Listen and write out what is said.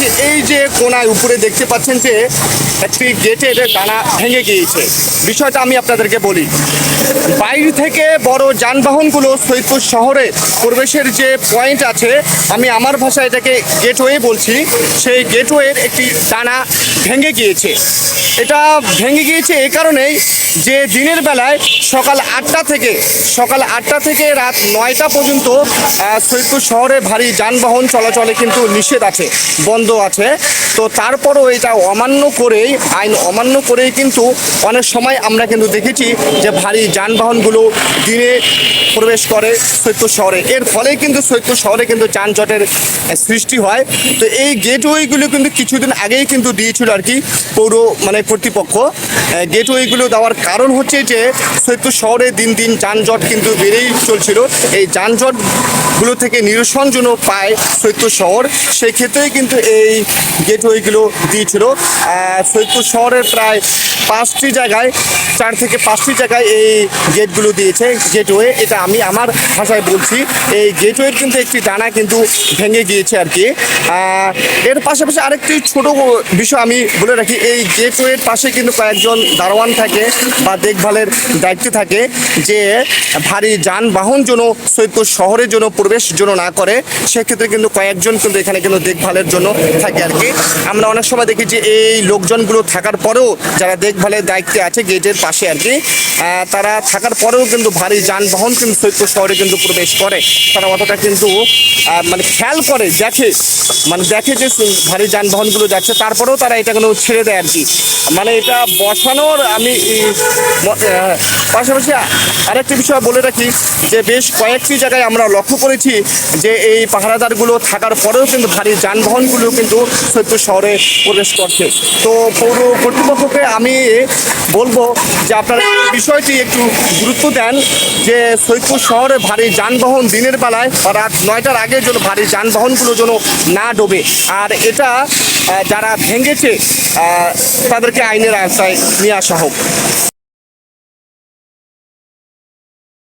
যে এই যে কোনায় উপরে দেখতে পাচ্ছেন যে একটি গেটের ডানা ভেঙে গিয়েছে। বিষয়টা আমি আপনাদেরকে বলি, বাইরে থেকে বড় যানবাহনগুলো সৈয়দপুর শহরে প্রবেশের যে পয়েন্ট আছে, আমি আমার ভাষায় এটাকে গেটওয়ে বলছি, সেই গেটওয়ের একটি ডানা ভেঙে গিয়েছে। এটা ভেঙে গিয়েছে এই কারণেই যে দিনের বেলায় সকাল 8টা থেকে রাত 9টা পর্যন্ত সৈয়দপুর শহরে ভারী যানবাহন চলাচলে কিন্তু নিষেধ আছে, বন্ধ আছে। তো তারপরও এটা আইন অমান্য করেই কিন্তু অনেক সময় আমরা কিন্তু দেখেছি যে ভারী যানবাহনগুলো দিনে প্রবেশ করে সৈয়দপুর শহরে। এর ফলে কিন্তু সৈয়দপুর শহরে কিন্তু যানজটের সৃষ্টি হয়। তো এই গেটওয়েগুলো কিন্তু কিছুদিন আগেই কিন্তু দিয়েছিল আর কি পৌর কর্তৃপক্ষ। গেটওয়েগুলো দেওয়ার কারণ হচ্ছে যে সৈয়দপুর শহরে দিন দিন যানজট কিন্তু বেড়েই চলছিল। এই যানজটগুলো থেকে নিরসন জন্য পায় সৈয়দপুর শহর, সেই ক্ষেত্রেই কিন্তু এই গেটওয়েগুলো দিয়েছিল। সৈয়দপুর শহরের প্রায় 4 থেকে 5টি জায়গায় এই গেটগুলো দিয়েছে গেটওয়ে। এটা আমি আমার ভাষায় বলছি। এই গেটওয়ের কিন্তু একটি ডানা কিন্তু ভেঙে গিয়েছে আর কি। এর পাশাপাশি আরেকটি ছোট বিষয় আমি বলে রাখি, এই গেটওয়ের পাশে কিন্তু কয়েকজন দারোয়ান থাকে বা দেখভালের দায়িত্বে থাকে, যে ভারী যানবাহন যেন সৈয়দপুর শহরের জন্য প্রবেশ যেন না করে, সেক্ষেত্রে কিন্তু কয়েকজন কিন্তু এখানে কিন্তু দেখভালের জন্য থাকে আর কি। আমরা অনেক সময় দেখি যে এই লোকজনগুলো থাকার পরেও, যারা দেখভালের দায়িত্বে আছে গেটের পাশে আর কি, তারা থাকার পরেও কিন্তু ভারী যানবাহন কিন্তু সৈয়দপুর শহরে কিন্তু প্রবেশ করে। তারা অতটা কিন্তু খেয়াল করে দেখে যে ভারী যানবাহনগুলো যাচ্ছে, তারপরেও তারা এটা কোনো ছেড়ে দেয় আর কি। এটা বসানোর আমি পাশাপাশি আরেকটি বিষয় বলে রাখি যে বেশ কয়েকটি জায়গায় আমরা লক্ষ্য করেছি যে এই পাহারাদারগুলো থাকার পরেও কিন্তু ভারী যানবাহনগুলো কিন্তু সৈয়দপুর শহরে প্রবেশ করছে। তো পৌর কর্তৃপক্ষকে আমি বলবো যে আপনারা বিষয়টি একটু গুরুত্ব দেন, যে সৈয়দপুর শহরে ভারী যানবাহন দিনের বেলায় বা রাত 9টার আগে যেন ভারী যানবাহনগুলো যেন না ডোবে। আর এটা যারা ভেঙেছে তাদেরকে আইনের আওতায় নিয়ে আসা হোক।